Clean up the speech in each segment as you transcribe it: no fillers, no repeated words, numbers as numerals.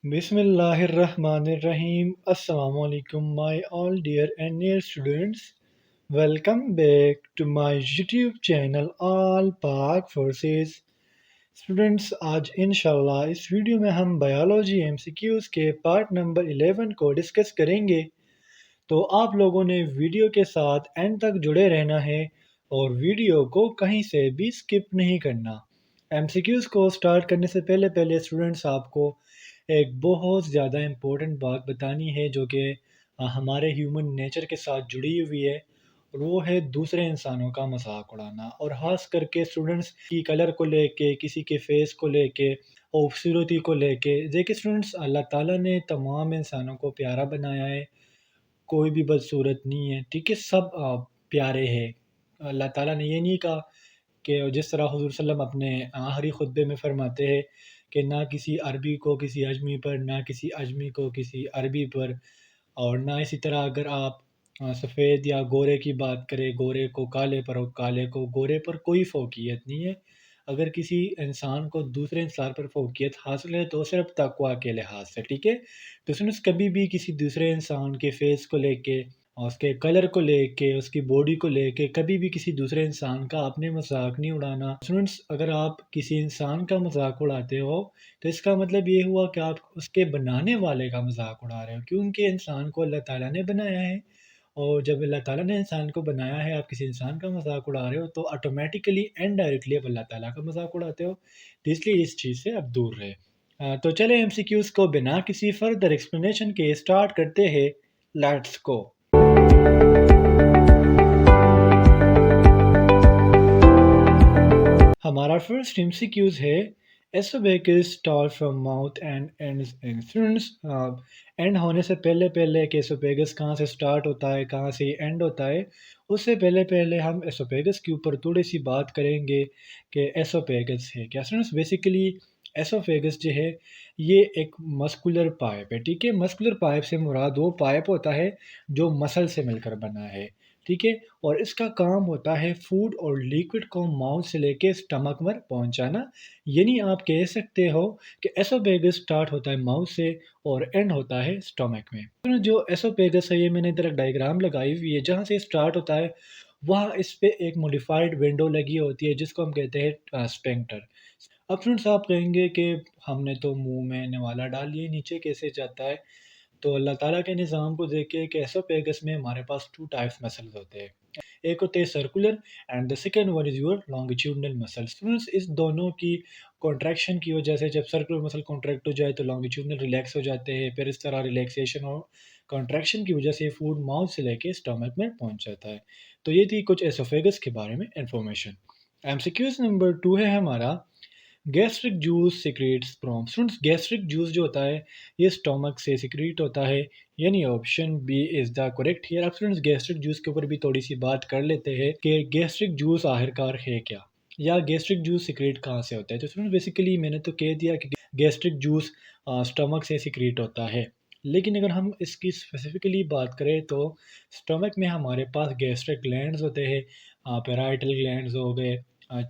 Bismillahirrahmanirrahim. Assalamu alaikum, my all dear and dear students. Welcome back to my YouTube channel All Pak Forces. Students आज इंशाल्लाह इस video में हम biology MCQs के part number 11 को discuss करेंगे। तो आप लोगों ने वीडियो के साथ एंड तक जुड़े रहना है और वीडियो को कहीं से भी स्किप नहीं करना। एमसीक्यूज को स्टार्ट करने से पहले पहले स्टूडेंट्स आपको एक बहुत ज़्यादा इम्पोर्टेंट बात बतानी है जो कि हमारे ह्यूमन नेचर के साथ जुड़ी हुई है और वो है दूसरे इंसानों का मजाक उड़ाना और ख़ास करके स्टूडेंट्स की कलर को लेके, किसी के फेस को लेके, खूबसूरती को लेके। देखिए स्टूडेंट्स, अल्लाह ताला ने तमाम इंसानों को प्यारा बनाया है, कोई भी बदसूरत नहीं है, ठीक है, सब प्यारे हैं। अल्लाह ताला ने ये नहीं कहा कि जिस तरह हुज़ूर सल्लम अपने आखिरी खुतबे में फरमाते हैं कि ना किसी अरबी को किसी अजमी पर, ना किसी अजमी को किसी अरबी पर, और ना इसी तरह अगर आप सफ़ेद या गोरे की बात करें, गोरे को काले पर और काले को गोरे पर कोई फ़ोकियत नहीं है। अगर किसी इंसान को दूसरे इंसान पर फ़ोकियत हासिल है तो सिर्फ़ तक़वा के लिहाज से, ठीक है? तो स्टूडेंट्स, कभी भी किसी दूसरे इंसान के फ़ेस को लेके और उसके कलर को लेके, उसकी बॉडी को लेके कभी भी किसी दूसरे इंसान का आपने मज़ाक नहीं उड़ाना। स्टूडेंट्स, अगर आप किसी इंसान का मज़ाक उड़ाते हो, तो इसका मतलब ये हुआ कि आप उसके बनाने वाले का मज़ाक उड़ा रहे हो, क्योंकि इंसान को अल्लाह ताला ने बनाया है और जब अल्लाह ताला ने इंसान को बनाया है, आप किसी इंसान का मज़ाक उड़ा रहे हो, तो ऑटोमैटिकली इनडायरेक्टली आप अल्लाह ताला का मज़ाक उड़ाते हो। तो इसलिए इस चीज़ से आप दूर रहें। तो चलें एमसीक्यूज़ को बिना किसी फर्दर एक्सप्लेनेशन के स्टार्ट करते हैं। Let's go. हमारा फर्स्ट एमसीक्यूज़ है oesophagus start from mouth and ends in. Students, and होने से पहले पहले कि एसोफेगस कहाँ से स्टार्ट होता है, कहाँ से एंड होता है, उससे पहले पहले हम एसोफेगस के ऊपर थोड़ी सी बात करेंगे कि एसोफेगस है क्या। स्टूडेंट्स, बेसिकली एसोफेगस जो है ये एक मस्कुलर पाइप है, ठीक है। मस्कुलर पाइप से मुराद वो पाइप होता है जो मसल से मिलकर बना है, ठीक है। और इसका काम होता है फूड और लिक्विड को माउथ से लेके स्टमक में पहुंचाना। यानी आप कह सकते हो कि एसोफेगस स्टार्ट होता है माउथ से और एंड होता है स्टमक में। तो जो एसोफेगस है, ये मैंने इधर एक डायग्राम लगाई हुई है, जहाँ से स्टार्ट होता है वहाँ इस पे एक मॉडिफाइड विंडो लगी होती है जिसको हम कहते हैं स्फिंक्टर। अब फ्रेंड्स, आप कहेंगे कि हमने तो मुंह में निवाला डाल लिया, नीचे कैसे जाता है? तो अल्लाह ताला के निज़ाम को देख के कि एसोफेगस में हमारे पास 2 टाइप्स मसल्स होते हैं। एक होते हैं circular and the second one is your longitudinal muscle. Students, इस दोनों की कॉन्ट्रैक्शन की वजह से जब सर्कुलर मसल कॉन्ट्रैक्ट हो जाए तो लॉन्गिट्यूडिनल रिलैक्स हो जाते हैं। फिर इस तरह रिलैक्सेशन और कॉन्ट्रैक्शन की वजह से फूड माउथ से लेके स्टमक में पहुंच जाता है। तो ये थी कुछ एसोफेगस के बारे में इन्फॉर्मेशन। एमसीक्यूज़ नंबर 2 है हमारा gastric juice secretes from. Students, gastric juice जो होता है ये स्टमक से सिक्रीट होता है, यानी option B is the correct here. अब स्टूडेंट्स, गैस्ट्रिक जूस के ऊपर भी थोड़ी सी बात कर लेते हैं कि गैस्ट्रिक जूस आखिरकार है क्या, या गैस्ट्रिक जूस सिक्रेट कहाँ से होता है। तो स्टूडेंट्स, बेसिकली मैंने तो कह दिया कि गैस्ट्रिक जूस स्टमक से सिक्रीट होता है, लेकिन अगर हम इसकी स्पेसिफिकली बात करें तो स्टमक में हमारे पास गैस्ट्रिक ग्लैंड्स होते हैं, पैराइटल ग्लैंड्स हो गए,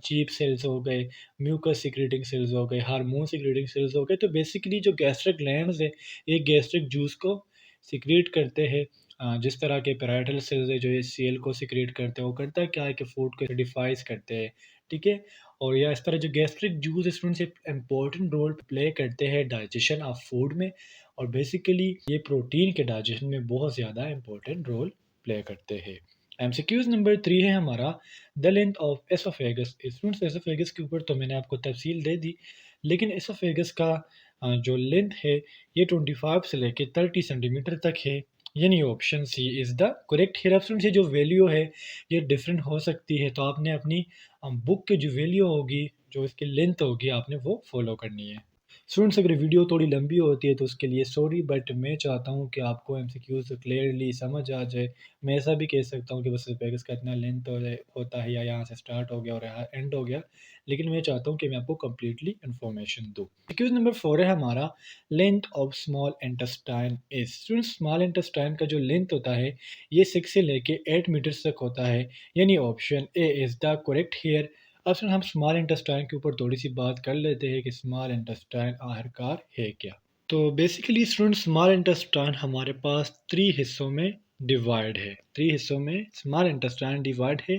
चीफ सेल्स हो गए, म्यूकस सिक्रेटिंग सेल्स हो गए, हार्मोन सिक्रेटिंग सेल्स हो गए। तो बेसिकली जो गैस्ट्रिक ग्लैंड्स है ये गैस्ट्रिक जूस को सिक्रेट करते हैं। जिस तरह के पैराइटल सेल्स है जो ये सेल को सिक्रेट करते हैं, वो करता क्या है कि फूड को एसिडिफाइज करते हैं, ठीक है। और या इस तरह जो गैस्ट्रिक जूस स्टूडेंट्स एक इम्पोर्टेंट रोल प्ले करते हैं डाइजेशन ऑफ फूड में, और बेसिकली ये प्रोटीन के डाइजेशन में बहुत ज़्यादा इंपॉर्टेंट रोल प्ले करते हैं। एमसीक्यूज नंबर 3 है हमारा the length of oesophagus. Students, oesophagus के ऊपर तो मैंने आपको तफसील दे दी, लेकिन एसोफेगस का जो लेंथ है ये 25 से लेके 30 सेंटीमीटर तक है, यानी option C is the correct here. Students, ये जो वैल्यू है ये डिफरेंट हो सकती है, तो आपने अपनी बुक की जो वैल्यू होगी, जो इसकी लेंथ होगी, आपने वो फॉलो करनी है। स्टूडेंट्स, अगर वीडियो थोड़ी लंबी होती है तो उसके लिए सॉरी, बट मैं चाहता हूँ कि आपको एमसीक्यूज़ क्लियरली समझ आ जाए। मैं ऐसा भी कह सकता हूँ कि बस पेगस का इतना लेंथ होता है या यहाँ से स्टार्ट हो गया और यहाँ एंड हो गया, लेकिन मैं चाहता हूँ कि मैं आपको कंप्लीटली इन्फॉर्मेशन दूँ। एमसीक्यूज़ नंबर 4 है हमारा length of small intestine is. Students, small intestine का जो लेंथ होता है ये 6 से लेके 8 मीटर्स तक होता है, यानी option A is the correct here. अब सुन, हम स्मॉल इंटेस्टाइन के ऊपर थोड़ी सी बात कर लेते हैं कि स्मॉल इंटेस्टाइन आखिरकार है क्या। तो बेसिकली स्टूडेंट स्मॉल इंटेस्टाइन हमारे पास 3 हिस्सों में डिवाइड है। 3 हिस्सों में स्मॉल इंटेस्टाइन डिवाइड है।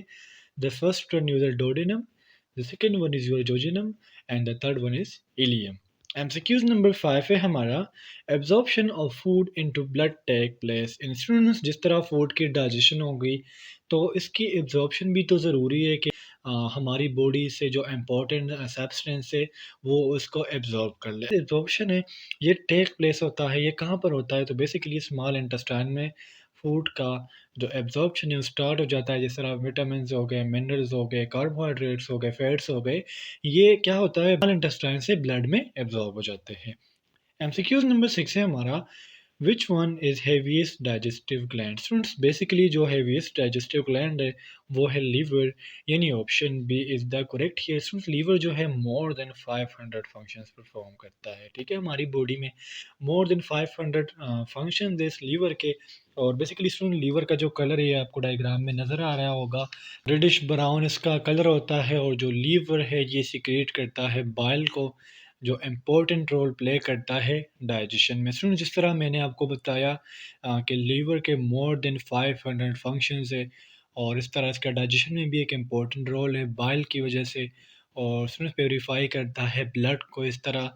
The first one is your duodenum, the second one is your jejunum and the third one is ileum. MCQs number 5 है हमारा absorption of food into blood take place in students. जिस तरह food की digestion हो गई तो इसकी absorption भी तो ज़रूरी है कि हमारी बॉडी से जो इम्पोर्टेंट सब्सटेंस है वो उसको एब्जॉर्ब कर ले। एब्जॉर्प्शन है ये टेक प्लेस होता है, ये कहाँ पर होता है? तो बेसिकली स्मॉल इंटेस्टाइन में फूड का जो एब्जॉर्प्शन है वो स्टार्ट हो जाता है। जिस तरह विटामिन हो गए, मिनरल्स हो गए, कार्बोहाइड्रेट्स हो गए, फैट्स हो गए, ये क्या होता है स्मॉल इंटेस्टाइन से ब्लड में एब्जॉर्ब हो जाते हैं। एमसीक्यूज नंबर 6 है हमारा which one is heaviest digestive gland. Students basically जो हेवीएस्ट डाइजेस्टिव ग्लैंड है वो है लीवर, यानी option B is the correct here. Students liver जो है मोर देन 500 फंक्शंस परफॉर्म करता है, ठीक है, हमारी बॉडी में मोर देन 500 फंक्शन इस लीवर के। और बेसिकली स्टूडेंट लीवर का जो कलर है आपको डायग्राम में नज़र आ रहा होगा, रेडिश ब्राउन इसका कलर होता है। और जो लीवर है ये सिक्रेट करता है बाइल को, जो इम्पोर्टेंट रोल प्ले करता है डाइजेशन में। सुन जिस तरह मैंने आपको बताया कि लीवर के मोर देन 500 फंक्शंस है और इस तरह इसका डाइजेशन में भी एक इम्पोर्टेंट रोल है बाइल की वजह से। और सुन प्योरीफाई करता है ब्लड को। इस तरह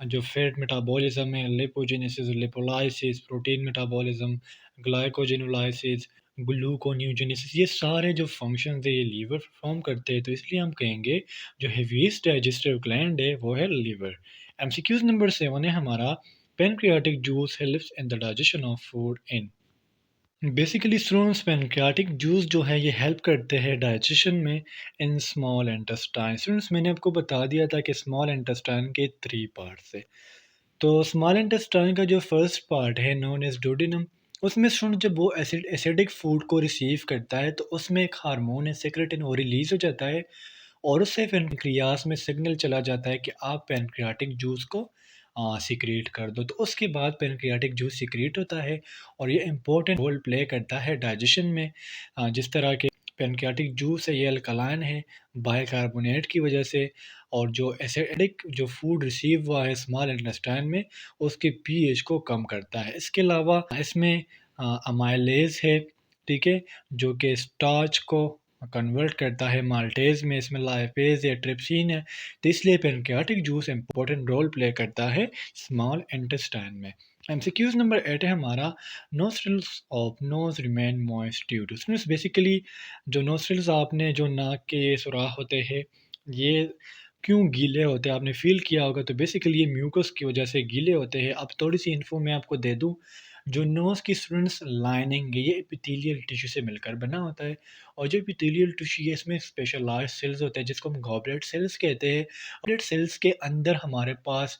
जो फैट मेटाबॉलिज्म है, lipogenesis, lipolysis, protein metabolism, glycogenolysis, gluconeogenesis, ये सारे जो फंक्शंस है ये लीवर परफॉर्म करते हैं। तो इसलिए हम कहेंगे जो हेवीएस्ट डाइजेस्टिव ग्लैंड है वो है लीवर। एमसीक्यूज नंबर 7 है हमारा pancreatic juice helps in the digestion of food in. Basically students pancreatic juice जो है ये हेल्प करते हैं डाइजेशन में इन स्मॉल इंटेस्टाइन। स्टूडेंट्स मैंने आपको बता दिया था कि स्मॉल इंटेस्टाइन के 3 पार्ट्स है। तो स्मॉल इंटेस्टाइन का जो फर्स्ट पार्ट है नोन एज डोडिनम, उसमें स्टूडेंट जब वो एसिडिक फूड को रिसीव करता है तो उसमें एक हार्मोन है सेक्रेटिन वो रिलीज हो जाता है और उससे पेनक्रियास में सिग्नल चला जाता है कि आप पेनक्रियाटिक जूस को सिक्रीट कर दो। तो उसके बाद पेनक्रियाटिक जूस सिक्रीट होता है और ये इम्पोर्टेंट रोल प्ले करता है डाइजेशन में। जिस तरह के पेनक्रियाटिक जूस है ये अल्कलाइन है बाइकार्बोनेट की वजह से। और जो एसिडिक जो फूड रिसीव हुआ है स्मॉल इंटेस्टाइन में उसके पीएच को कम करता है। इसके अलावा इसमें अमाइलेज है, ठीक है, जो कि स्टार्च को कन्वर्ट करता है माल्टेज में। इसमें लाइपेज या ट्रिप्सिन है। तो इसलिए pancreatic juice important role play करता है स्मॉल इंटेस्टाइन में। एमसीक्यूज नंबर 8 है हमारा nostrils of nose remain moist due to. Basically जो नोस्ट्रल्स आपने जो नाक के सुराख होते हैं ये क्यों गीले होते हैं आपने फील किया होगा। तो बेसिकली ये म्यूकस की वजह से गीले होते हैं। अब थोड़ी सी इन्फो मैं आपको दे दूं, जो नोज़ की स्टूडेंट्स लाइनिंग है ये एपिथेलियल टिश्यू से मिलकर बना होता है। और जो एपिथेलियल टिश्यू है इसमें स्पेशलाइज्ड सेल्स होते हैं जिसको हम गॉबलेट सेल्स कहते हैं। गॉबलेट सेल्स के अंदर हमारे पास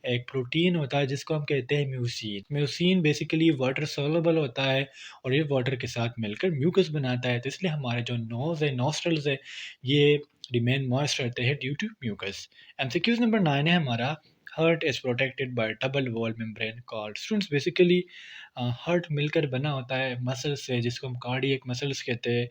एक प्रोटीन होता है जिसको हम कहते हैं mucin. Mucin basically water soluble होता है और ये वाटर के साथ मिलकर म्यूकस बनाता है। तो इसलिए हमारे जो नोज़ है नॉस्ट्रल्स है ये रिमेन मॉइस्ट रहते हैं due to mucus. MCQs number 9 है हमारा heart is protected by double wall membrane called. Students basically heart मिलकर बना होता है मसल्स से जिसको हम कार्डियक मसल्स कहते हैं।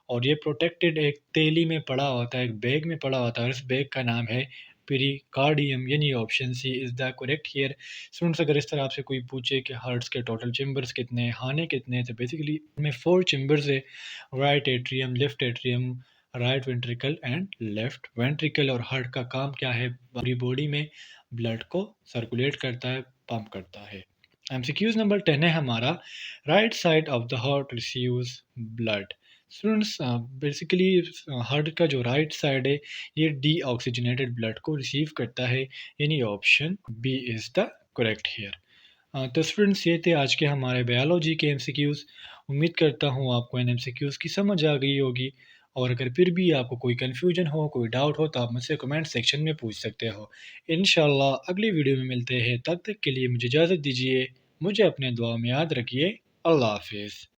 और ये प्रोटेक्टेड एक तेली में पड़ा होता है, एक बैग में पड़ा होता है और इस बैग का नाम है पेरिकार्डियम, यानी option C is the correct here. Students अगर इस तरह आपसे कोई पूछे कि हार्ट्स के टोटल चेम्बर्स कितने हैं, खाने कितने हैं, तो बेसिकली इनमें 4 चेम्बर्स है, right atrium, left atrium, right ventricle and left ventricle. और हार्ट का काम क्या है? पूरी बॉडी में ब्लड को सर्कुलेट करता है, पंप करता है। एमसीक्यूज नंबर 10 है हमारा right side of the heart receives blood. Students basically heart का जो राइट साइड है ये डीऑक्सीजनेटेड ब्लड को रिसीव करता है, यानी option B is the correct here. तो स्टूडेंट्स ये थे आज के हमारे बायोलॉजी के एमसीक्यूज़। उम्मीद करता हूँ आपको इन एमसीक्यूज़ की समझ आ गई होगी। और अगर फिर भी आपको कोई कन्फ्यूजन हो, कोई डाउट हो तो आप मुझसे कमेंट सेक्शन में पूछ सकते हो। इंशाल्लाह अगली वीडियो में मिलते हैं, तब तक के लिए मुझे इजाज़त दीजिए। मुझे अपने दुआ में याद रखिए। अल्लाह हाफिज़।